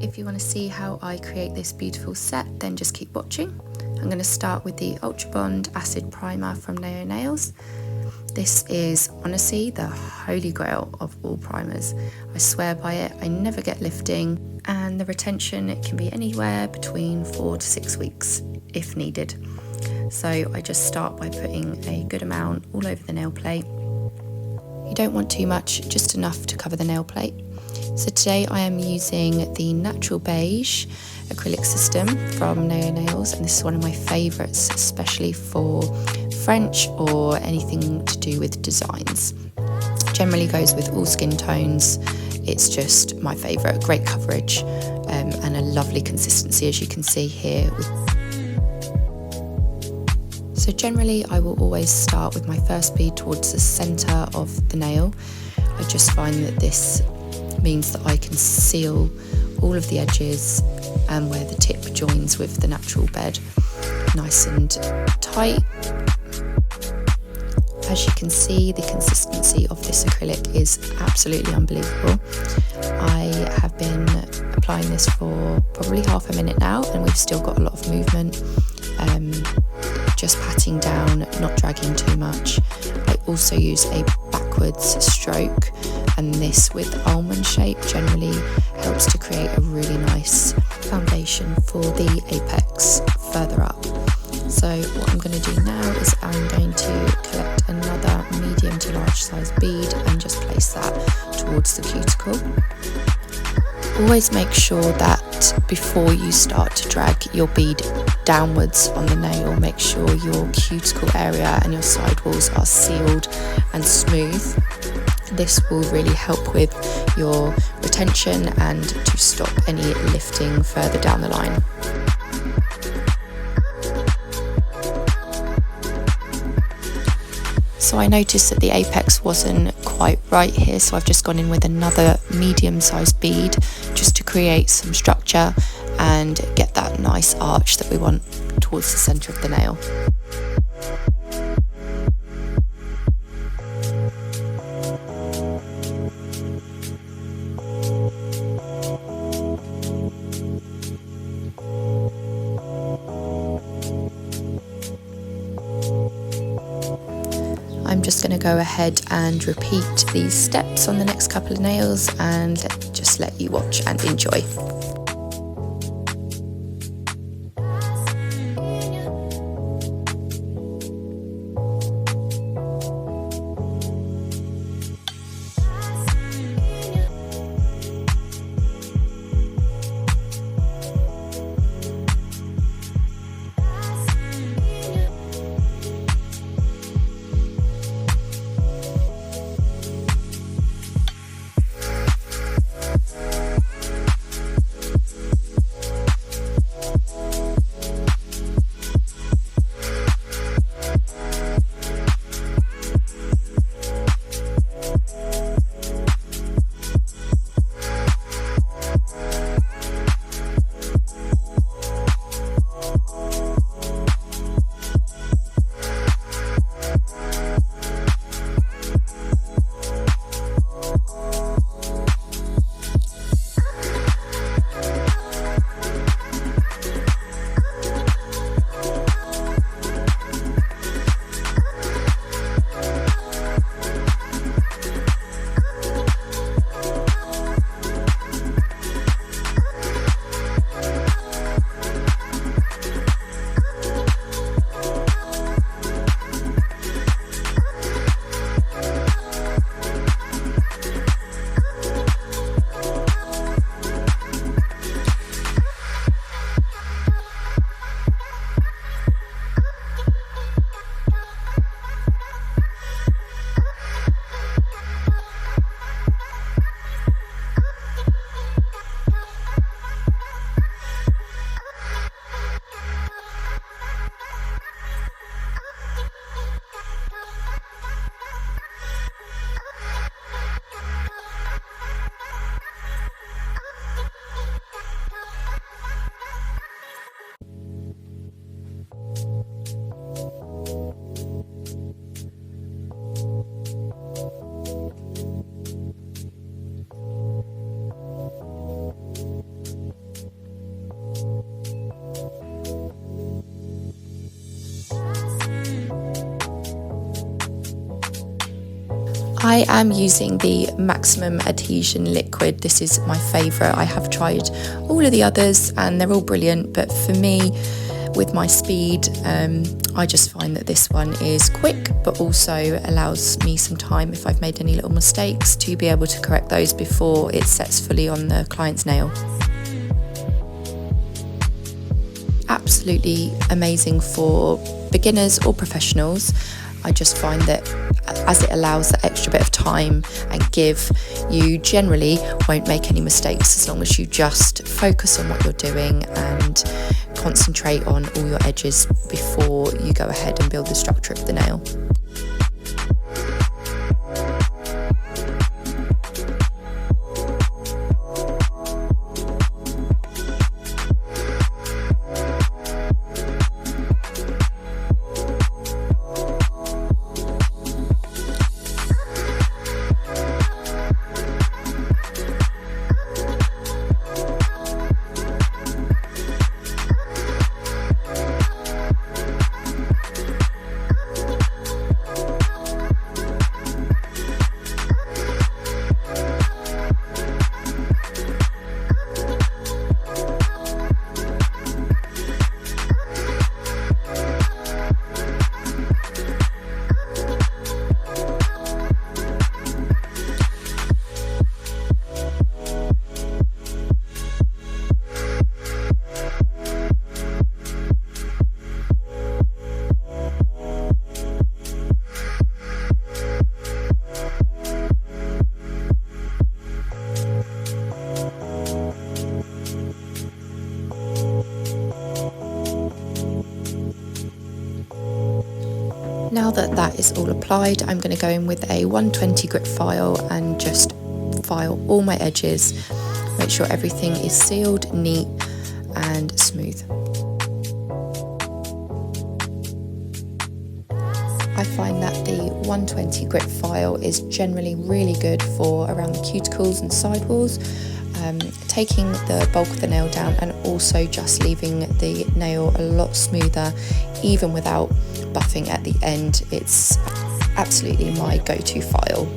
If you want to see how I create this beautiful set, then just keep watching. I'm going to start with the Ultra Bond Acid Primer from Neo Nails. This is honestly the holy grail of all primers. I swear by it, I never get lifting, and the retention, it can be anywhere between 4 to 6 weeks if needed. So I just start by putting a good amount all over the nail plate. You don't want too much, just enough to cover the nail plate. So today I am using the Natural Beige acrylic system from Neo Nails, and this is one of my favourites, especially for French or anything to do with designs. Generally goes with all skin tones. It's just my favourite. Great coverage and a lovely consistency, as you can see here. So generally I will always start with my first bead towards the centre of the nail. I just find that this means that I can seal all of the edges and where the tip joins with the natural bed nice and tight. As you can see, the consistency of this acrylic is absolutely unbelievable. I have been applying this for probably half a minute now, and we've still got a lot of movement. Just patting down, not dragging too much. I also use a backwards stroke, and this with almond shape generally helps to create a really nice foundation for the apex further up. So what I'm going to do now is I'm going to collect another medium to large size bead and just place that towards the cuticle. Always make sure that before you start to drag your bead downwards on the nail, make sure your cuticle area and your sidewalls are sealed and smooth. This will really help with your retention and to stop any lifting further down the line. So I noticed that the apex wasn't quite right here, so I've just gone in with another medium-sized bead just to create some structure and get that nice arch that we want towards the centre of the nail. I'm just going to go ahead and repeat these steps on the next couple of nails and just let you watch and enjoy. I am using the maximum adhesion liquid. This is my favourite. I have tried all of the others and they're all brilliant, but for me, with my speed, I just find that this one is quick, but also allows me some time if I've made any little mistakes to be able to correct those before it sets fully on the client's nail. Absolutely amazing for beginners or professionals. I just find that as it allows that extra bit of time and give, you generally won't make any mistakes as long as you just focus on what you're doing and concentrate on all your edges before you go ahead and build the structure of the nail. Now that that is all applied, I'm going to go in with a 120 grit file and just file all my edges, make sure everything is sealed, neat and smooth. I find that the 120 grit file is generally really good for around the cuticles and sidewalls, taking the bulk of the nail down and also just leaving the nail a lot smoother even without buffing at the end. It's absolutely my go-to file.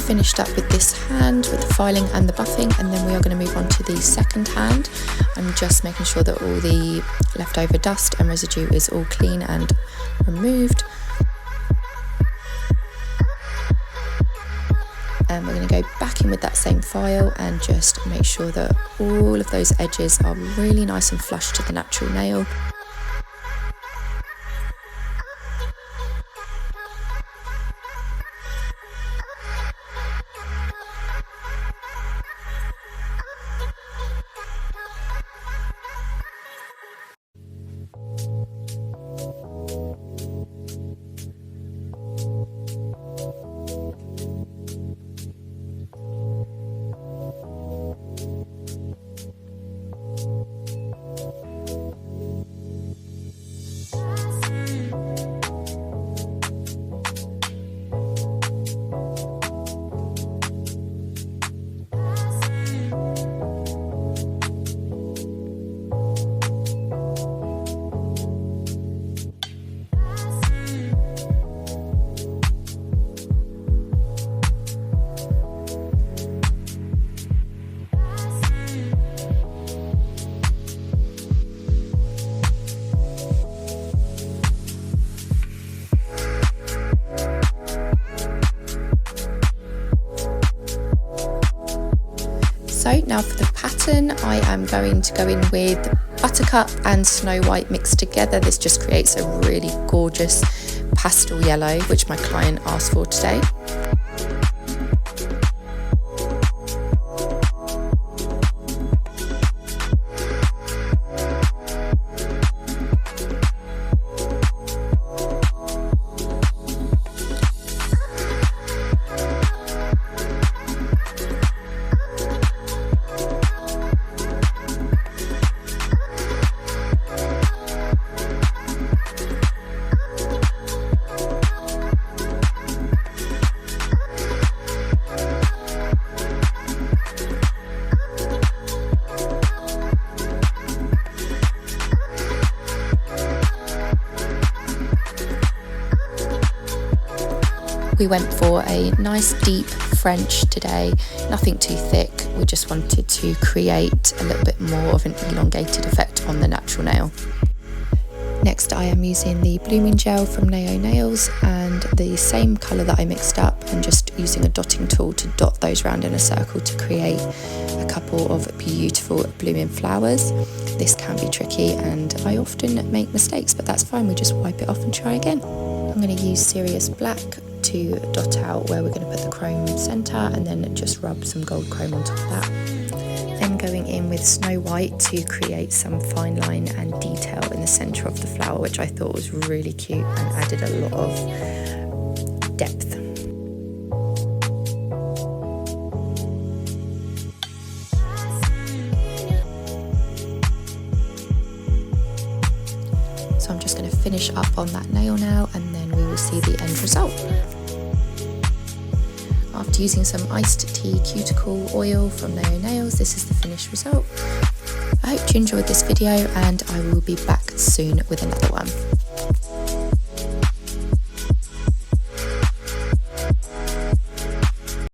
Finished up with this hand with the filing and the buffing, and then we are going to move on to the second hand. I'm just making sure that all the leftover dust and residue is all clean and removed. And we're going to go back in with that same file and just make sure that all of those edges are really nice and flush to the natural nail. So now for the pattern, I am going to go in with Buttercup and Snow White mixed together. This just creates a really gorgeous pastel yellow, which my client asked for today. We went for a nice deep French today, nothing too thick. We just wanted to create a little bit more of an elongated effect on the natural nail. Next I am using the blooming gel from Neo Nails and the same colour that I mixed up, and just using a dotting tool to dot those round in a circle to create a couple of beautiful blooming flowers. This can be tricky and I often make mistakes, but that's fine, we just wipe it off and try again. I'm going to use Serious Black to dot out where we're going to put the chrome centre, and then just rub some gold chrome on top of that. Then going in with Snow White to create some fine line and detail in the centre of the flower, which I thought was really cute and added a lot of depth. So I'm just going to finish up on that nail now, and then we will see the end result. After using some iced tea cuticle oil from Neo Nails, this is the finished result. I hope you enjoyed this video, and I will be back soon with another one.